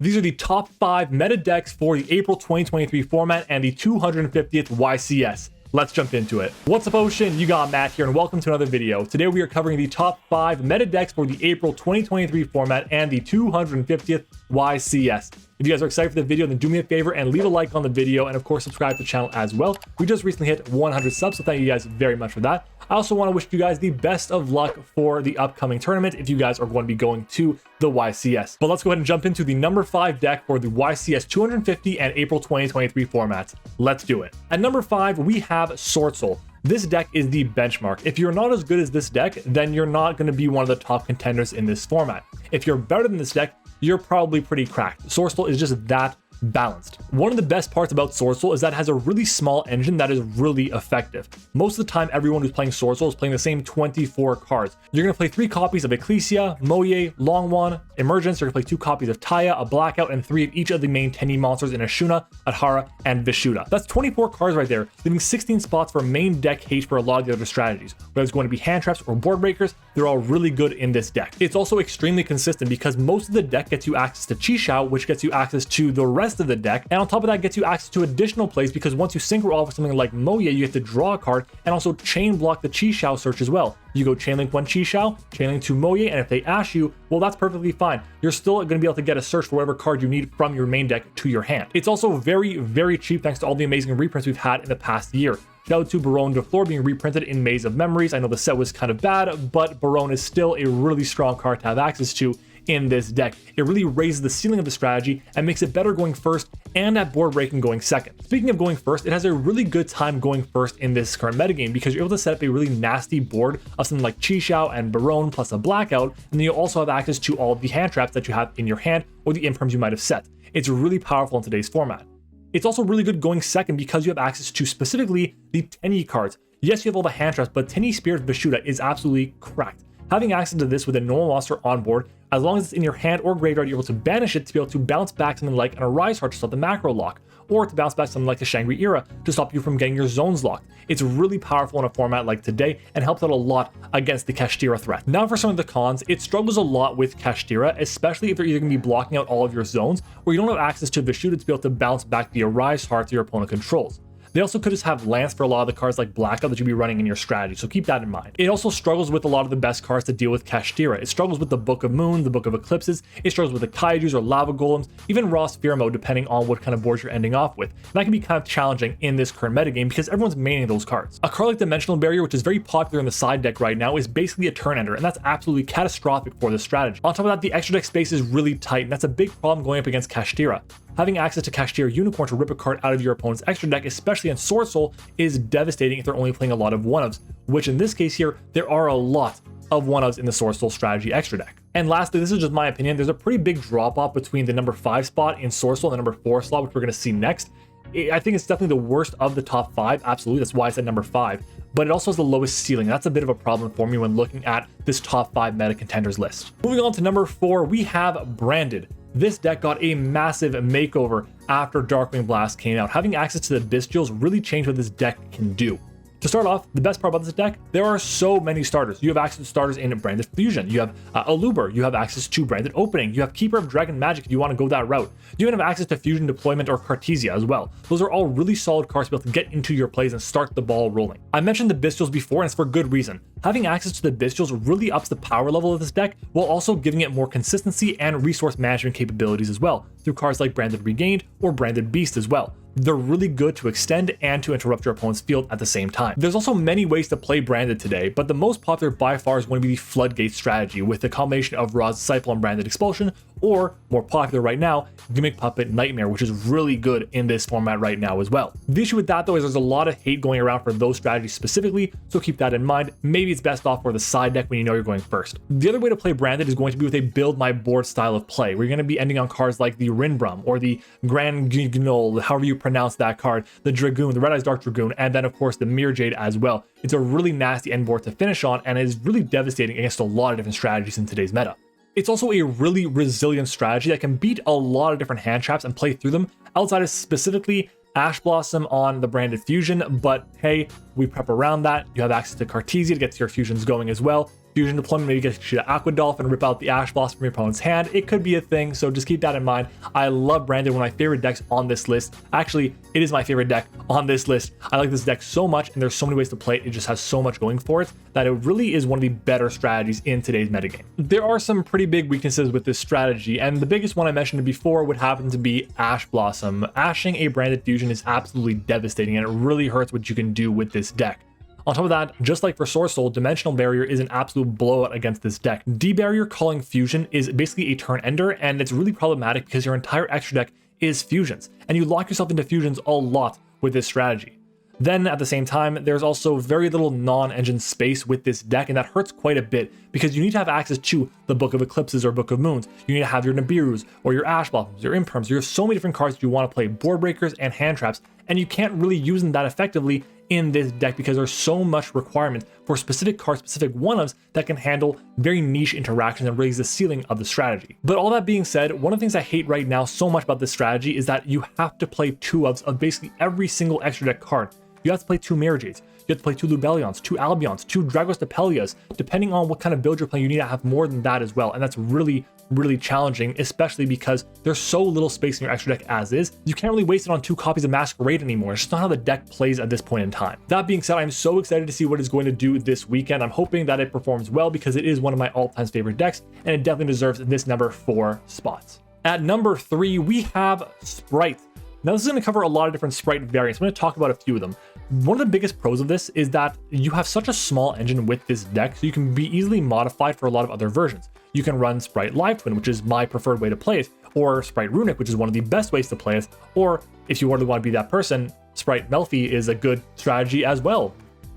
These are the top 5 meta decks for the April 2023 format and the 250th YCS. Let's jump into it. What's up, Ocean? You got Matt here, and welcome to another video. Today we are covering the top 5 meta decks for the April 2023 format and the 250th YCS. If you guys are excited for the video, then do me a favor and leave a like on the video, and of course subscribe to the channel as well. We just recently hit 100 subs, so thank you guys very much for that. I also want to wish you guys the best of luck for the upcoming tournament if you guys are going to be going to the YCS. But let's go ahead and jump into the number 5 deck for the YCS 250 and April 2023 formats. Let's do it. At number 5, we have Swordsoul. This deck is the benchmark. If you're not as good as this deck, then you're not going to be one of the top contenders in this format. If you're better than this deck, you're probably pretty cracked. Swordsoul is just that balanced. One of the best parts about Swordsoul is that it has a really small engine that is really effective. Most of the time, everyone who's playing Swordsoul is playing the same 24 cards. You're going to play 3 copies of Ecclesia, Moye, Longwan, Emergence. You're going to play 2 copies of Taya, a Blackout, and 3 of each of the main 10E monsters in Ashuna, Adhara, and Vishuddha. That's 24 cards right there, leaving 16 spots for main deck hate for a lot of the other strategies. Whether it's going to be hand traps or board breakers, they're all really good in this deck. It's also extremely consistent because most of the deck gets you access to Chi, which gets you access to the rest of the deck, and on top of that gets you access to additional plays because once you synchro off with something like Moye, you get to draw a card and also chain block the Chi search as well. You go chainlink one Chi, chainlink to Moye, and if they ash you, well, that's perfectly fine. You're still going to be able to get a search for whatever card you need from your main deck to your hand. It's also very, very cheap thanks to all the amazing reprints we've had in the past year. Shout out to Baronne de Fleur being reprinted in Maze of Memories. I know the set was kind of bad, but Baronne is still a really strong card to have access to in this deck. It really raises the ceiling of the strategy and makes it better going first and at board breaking going second. Speaking of going first, it has a really good time going first in this current metagame because you're able to set up a really nasty board of something like Chi and Baronne plus a Blackout, and then you also have access to all of the hand traps that you have in your hand or the imperms you might have set. It's really powerful in today's format. It's also really good going second because you have access to specifically the 10E cards. Yes, you have all the hand traps, but 10E Spirit Vishuddha is absolutely cracked. Having access to this with a normal monster on board, as long as it's in your hand or graveyard, you're able to banish it to be able to bounce back something like an Arise Heart to stop the macro lock, or to bounce back something like the Shangri Era to stop you from getting your zones locked. It's really powerful in a format like today and helps out a lot against the Kashtira threat. Now for some of the cons, it struggles a lot with Kashtira, especially if you're either going to be blocking out all of your zones, or you don't have access to Vishuddha to be able to bounce back the Arise Heart your opponent controls. They also could just have Lance for a lot of the cards like Blackout that you'll be running in your strategy, so keep that in mind. It also struggles with a lot of the best cards to deal with Kashtira. It struggles with the Book of Moon, the Book of Eclipses, it struggles with the Kaijus or Lava Golems, even Raw Sphere mode depending on what kind of board you're ending off with. And that can be kind of challenging in this current metagame because everyone's maining those cards. A card like Dimensional Barrier, which is very popular in the side deck right now, is basically a turn ender, and that's absolutely catastrophic for this strategy. On top of that, the extra deck space is really tight, and that's a big problem going up against Kashtira. Having access to Kashtira Unicorn to rip a card out of your opponent's extra deck, especially in Swordsoul, is devastating if they're only playing a lot of 1-ofs, which in this case here, there are a lot of 1-ofs in the Swordsoul strategy extra deck. And lastly, this is just my opinion, there's a pretty big drop-off between the number 5 spot in Swordsoul and the number 4 slot, which we're going to see next. I think it's definitely the worst of the top 5, absolutely, that's why I said number 5, but it also has the lowest ceiling. That's a bit of a problem for me when looking at this top 5 meta contenders list. Moving on to number 4, we have Branded. This deck got a massive makeover after Darkwing Blast came out. Having access to the Bestials really changed what this deck can do. To start off, the best part about this deck, there are so many starters. You have access to starters in Branded Fusion. You have Aluber. You have access to Branded Opening. You have Keeper of Dragon Magic if you want to go that route. You even have access to Fusion Deployment or Cartesia as well. Those are all really solid cards to be able to get into your plays and start the ball rolling. I mentioned the Bestials before, and it's for good reason. Having access to the Bestials really ups the power level of this deck while also giving it more consistency and resource management capabilities as well, through cards like Branded Regained or Branded Beast as well. They're really good to extend and to interrupt your opponent's field at the same time. There's also many ways to play Branded today, but the most popular by far is going to be the Floodgate strategy with the combination of Ra's Disciple and Branded Expulsion, or more popular right now, Gimmick Puppet Nightmare, which is really good in this format right now as well. The issue with that though is there's a lot of hate going around for those strategies specifically, so keep that in mind. Maybe it's best off for the side deck when you know you're going first. The other way to play Branded is going to be with a build my board style of play, where you're going to be ending on cards like the Rinbrum or the Grand Guignol, however you pronounce that card, the Dragoon, the Red Eyes Dark Dragoon, and then of course the Mirror Jade as well. It's a really nasty end board to finish on and is really devastating against a lot of different strategies in today's meta. It's also a really resilient strategy that can beat a lot of different hand traps and play through them outside of specifically Ash Blossom on the Branded Fusion, but hey, we prep around that. You have access to Cartesia to get your fusions going as well. fusion deployment, maybe get Kashtira Aquadolph and rip out the Ash Blossom from your opponent's hand. It could be a thing, so just keep that in mind. I love Branded, one of my favorite decks on this list. Actually, it is my favorite deck on this list. I like this deck so much, and there's so many ways to play it. It just has so much going for it that it really is one of the better strategies in today's metagame. There are some pretty big weaknesses with this strategy, and the biggest one I mentioned before would happen to be Ash Blossom. Ashing a Branded fusion is absolutely devastating, and it really hurts what you can do with this deck. On top of that, just like for Swordsoul, Dimensional Barrier is an absolute blowout against this deck. D-Barrier calling Fusion is basically a turn ender, and it's really problematic because your entire extra deck is fusions, and you lock yourself into fusions a lot with this strategy. Then at the same time, there's also very little non-engine space with this deck, and that hurts quite a bit because you need to have access to the Book of Eclipses or Book of Moons. You need to have your Nibirus or your Ash Blossoms, your Imperms. You have so many different cards that you want to play, board breakers and hand traps, and you can't really use them that effectively in this deck because there's so much requirement for specific cards, specific one-ofs that can handle very niche interactions and raise the ceiling of the strategy. But all that being said, one of the things I hate right now so much about this strategy is that you have to play 2-ofs of basically every single extra deck card. You have to play 2 Mirror Jades, you have to play 2 Lubellions, 2 Albions, 2 Dragos Depelias. Depending on what kind of build you're playing, you need to have more than that as well, and that's really challenging, especially because there's so little space in your extra deck as is. You can't really waste it on 2 copies of Masquerade anymore. It's just not how the deck plays at this point in time. That being said, I'm so excited to see what it's going to do this weekend. I'm hoping that it performs well because it is one of my all-time favorite decks, and it definitely deserves this number 4 spots. At number 3, we have Spright. Now this is going to cover a lot of different Spright variants. I'm going to talk about a few of them. One of the biggest pros of this is that you have such a small engine with this deck, so you can be easily modified for a lot of other versions. You can run Spright Live Twin, which is my preferred way to play it, or Spright Runic, which is one of the best ways to play it, or if you really want to be that person, Spright Melfi is a good strategy as well.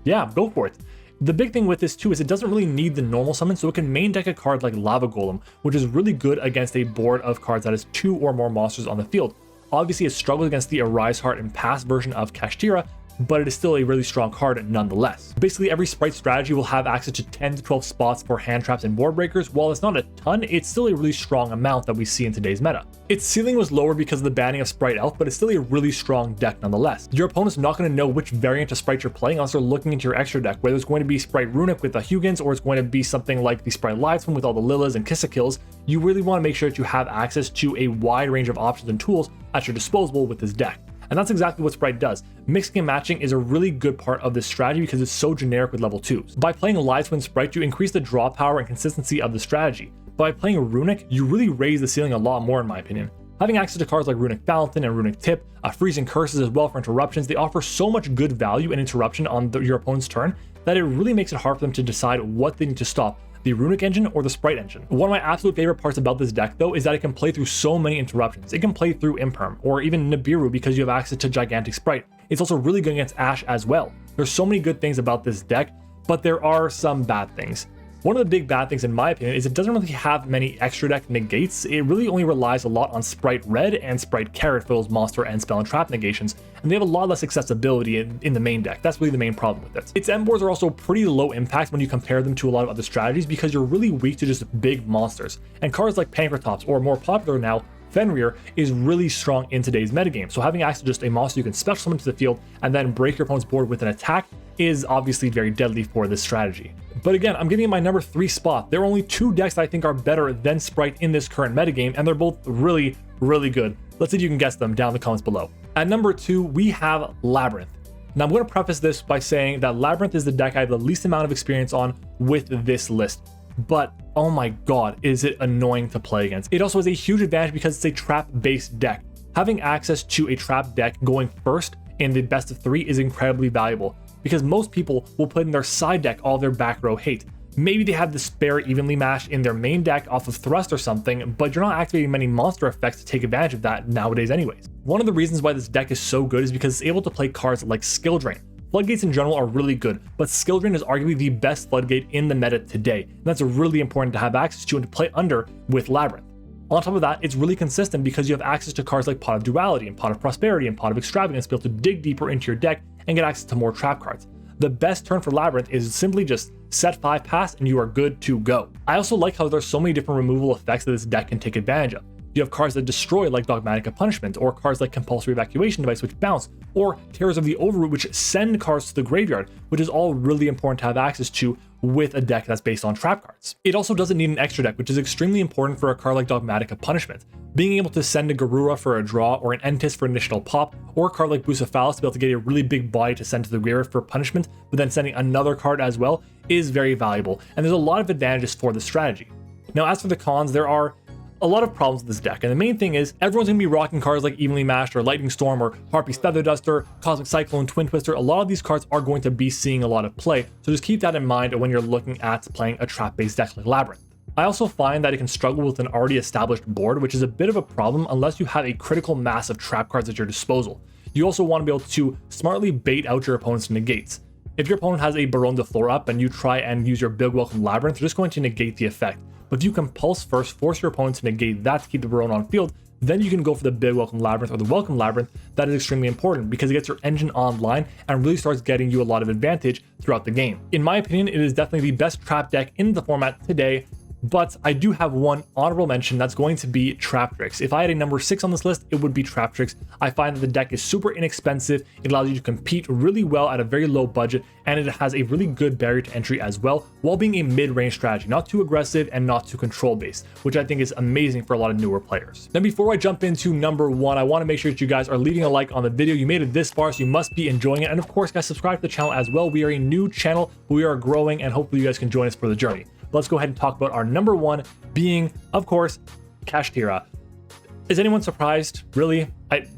Yeah, go for it. The big thing with this too is it doesn't really need the normal summon, so it can main deck a card like Lava Golem, which is really good against a board of cards that has 2 or more monsters on the field. Obviously, it struggles against the Arise Heart and Pass version of Kashtira, but it is still a really strong card nonetheless. Basically, every Spright strategy will have access to 10 to 12 spots for hand traps and board breakers. While it's not a ton, it's still a really strong amount that we see in today's meta. Its ceiling was lower because of the banning of Spright Elf, but it's still a really strong deck nonetheless. Your opponent's not going to know which variant of Spright you're playing unless they're looking into your extra deck, whether it's going to be Spright Runic with the Hugins or it's going to be something like the Spright Live Twin with all the Lilas and Kissakills. You really want to make sure that you have access to a wide range of options and tools at your disposal with this deck. And that's exactly what Spright does. Mixing and matching is a really good part of this strategy because it's so generic with level 2s. By playing Live Twin Spright, you increase the draw power and consistency of the strategy. By playing Runic, you really raise the ceiling a lot more in my opinion. Having access to cards like Runic Fountain and Runic Tip, Freezing Curses as well for interruptions, they offer so much good value and interruption on your opponent's turn that it really makes it hard for them to decide what they need to stop, the Runic engine or the Spright engine. One of my absolute favorite parts about this deck though is that it can play through so many interruptions. It can play through Imperm or even Nibiru because you have access to Gigantic Spright. It's also really good against Ash as well. There's so many good things about this deck, but there are some bad things. One of the big bad things in my opinion is it doesn't really have many extra deck negates. It really only relies a lot on Spright Red and Spright Carrot for those monster and spell and trap negations, and they have a lot less accessibility in the main deck. That's really the main problem with it. Its M boards are also pretty low impact when you compare them to a lot of other strategies because you're really weak to just big monsters, and cards like Pankratops, or more popular now, Fenrir, is really strong in today's metagame. So having access to just a monster you can special summon to the field and then break your opponent's board with an attack is obviously very deadly for this strategy. But again, I'm giving it my number 3 spot. There are only 2 decks that I think are better than Spright in this current metagame, and they're both really good. Let's see if you can guess them down in the comments below. At number 2, we have Labrynth. Now I'm going to preface this by saying that Labrynth is the deck I have the least amount of experience on with this list. But oh my god, is it annoying to play against. It also has a huge advantage because it's a trap-based deck. Having access to a trap deck going first in the best of 3 is incredibly valuable, because most people will put in their side deck all their back row hate. Maybe they have the spare evenly matched in their main deck off of Thrust or something, but you're not activating many monster effects to take advantage of that nowadays anyways. One of the reasons why this deck is so good is because it's able to play cards like Skill Drain. Floodgates in general are really good, but Skill Drain is arguably the best floodgate in the meta today, and that's really important to have access to and to play under with Labrynth. On top of that, it's really consistent because you have access to cards like Pot of Duality and Pot of Prosperity and Pot of Extravagance to be able to dig deeper into your deck and get access to more trap cards. The best turn for Labrynth is simply just set 5 pass and you are good to go. I also like how there's so many different removal effects that this deck can take advantage of. You have cards that destroy like Dogmatic of Punishment, or cards like Compulsory Evacuation Device which bounce, or Terrors of the Overroot which send cards to the graveyard, which is all really important to have access to with a deck that's based on trap cards. It also doesn't need an extra deck, which is extremely important for a card like Dogmatic of Punishment. Being able to send a Garura for a draw, or an Entis for initial pop, or a card like Bucephalus to be able to get a really big body to send to the graveyard for punishment, but then sending another card as well, is very valuable, and there's a lot of advantages for the strategy. Now, as for the cons, there are a lot of problems with this deck, and the main thing is everyone's going to be rocking cards like Evenly Matched or Lightning Storm or Harpy's Feather Duster, Cosmic Cyclone, Twin Twister. A lot of these cards are going to be seeing a lot of play, so just keep that in mind when you're looking at playing a trap-based deck like Labrynth. I also find that it can struggle with an already established board, which is a bit of a problem unless you have a critical mass of trap cards at your disposal. You also want to be able to smartly bait out your opponent's negates. If your opponent has a Baronne de Fleur up and you try and use your Big Welcome Labrynth, you're just going to negate the effect. But if you Compulse first, force your opponent to negate that to keep the Baronne on field, then you can go for the Big Welcome Labrynth or the Welcome Labrynth. That is extremely important because it gets your engine online and really starts getting you a lot of advantage throughout the game. In my opinion, it is definitely the best trap deck in the format today, but I do have one honorable mention that's going to be Traptrix. If I had a number 6 on this list, it would be Traptrix. I find that the deck is super inexpensive, it allows you to compete really well at a very low budget, and it has a really good barrier to entry as well, while being a mid-range strategy, not too aggressive and not too control-based, which I think is amazing for a lot of newer players. Now, before I jump into number 1, I want to make sure that you guys are leaving a like on the video. You made it this far, so you must be enjoying it, and of course, guys, subscribe to the channel as well. We are a new channel, we are growing, and hopefully you guys can join us for the journey. Let's go ahead and talk about our number 1 being, of course, Kashtira. Is anyone surprised? Really?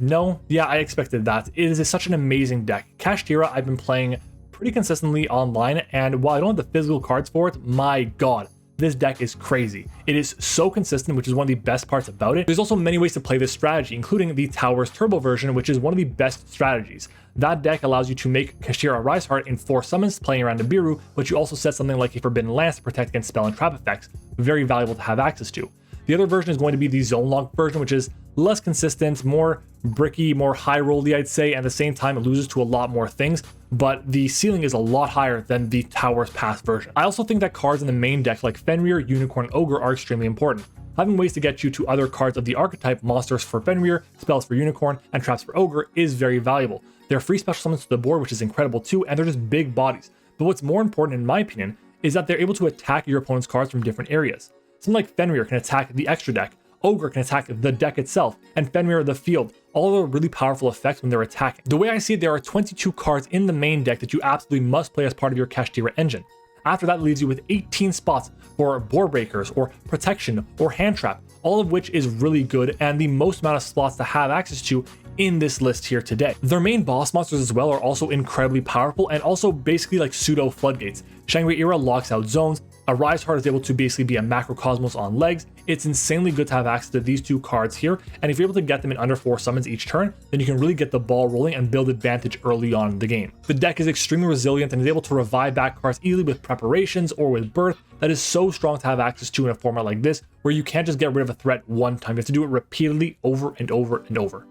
No? Yeah, I expected that. It is such an amazing deck. Kashtira, I've been playing pretty consistently online, and while I don't have the physical cards for it, my god, this deck is crazy. It is so consistent, which is one of the best parts about it. There's also many ways to play this strategy, including the Towers Turbo version, which is one of the best strategies. That deck allows you to make Kashtira Rise Heart in 4 summons playing around Nibiru, but you also set something like a Forbidden Lance to protect against spell and trap effects. Very valuable to have access to. The other version is going to be the Zone Lock version, which is less consistent, more bricky, more high rolly, I'd say, and at the same time it loses to a lot more things, but the ceiling is a lot higher than the Towers Pass version. I also think that cards in the main deck like Fenrir, Unicorn, Ogre are extremely important. Having ways to get you to other cards of the archetype, monsters for Fenrir, spells for Unicorn, and traps for Ogre is very valuable. They're free special summons to the board, which is incredible too, and they're just big bodies. But what's more important in my opinion is that they're able to attack your opponent's cards from different areas. Something like Fenrir can attack the extra deck, Ogre can attack the deck itself, and Fenrir the field. All are really powerful effects when they're attacking. The way I see it, there are 22 cards in the main deck that you absolutely must play as part of your Kashtira engine. After that leaves you with 18 spots for board breakers or protection or hand trap, all of which is really good and the most amount of slots to have access to in this list here today. Their main boss monsters as well are also incredibly powerful and also basically like pseudo floodgates. Shangri Era locks out zones. A Rise Heart is able to basically be a Macrocosmos on legs. It's insanely good to have access to these 2 cards here, and if you're able to get them in under 4 summons each turn, then you can really get the ball rolling and build advantage early on in the game. The deck is extremely resilient and is able to revive back cards easily with preparations or with birth. That is so strong to have access to in a format like this, where you can't just get rid of a threat one time. You have to do it repeatedly over and over and over.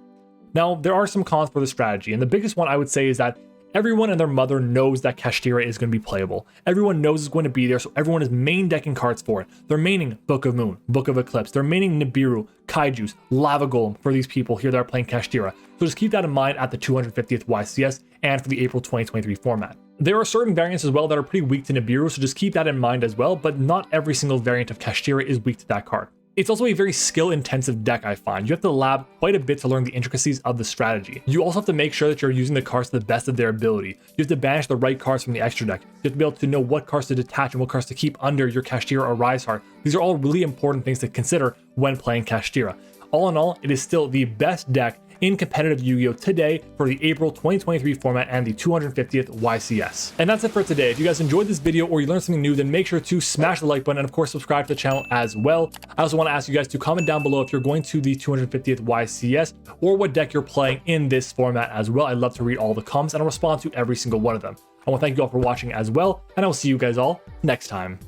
Now, there are some cons for the strategy, and the biggest one I would say is that everyone and their mother knows that Kashtira is going to be playable. Everyone knows it's going to be there, so everyone is main decking cards for it. They're maining Book of Moon, Book of Eclipse. They're maining Nibiru, Kaijus, Lava Golem for these people here that are playing Kashtira. So just keep that in mind at the 250th YCS and for the April 2023 format. There are certain variants as well that are pretty weak to Nibiru, so just keep that in mind as well, but not every single variant of Kashtira is weak to that card. It's also a very skill-intensive deck, I find. You have to lab quite a bit to learn the intricacies of the strategy. You also have to make sure that you're using the cards to the best of their ability. You have to banish the right cards from the extra deck. You have to be able to know what cards to detach and what cards to keep under your Kashtira or Rise Heart. These are all really important things to consider when playing Kashtira. All in all, it is still the best deck in competitive Yu-Gi-Oh! Today for the April 2023 format and the 250th YCS. And that's it for today. If you guys enjoyed this video or you learned something new, then make sure to smash the like button and of course subscribe to the channel as well. I also want to ask you guys to comment down below if you're going to the 250th YCS or what deck you're playing in this format as well. I'd love to read all the comments and I'll respond to every single one of them. I want to thank you all for watching as well, and I will see you guys all next time.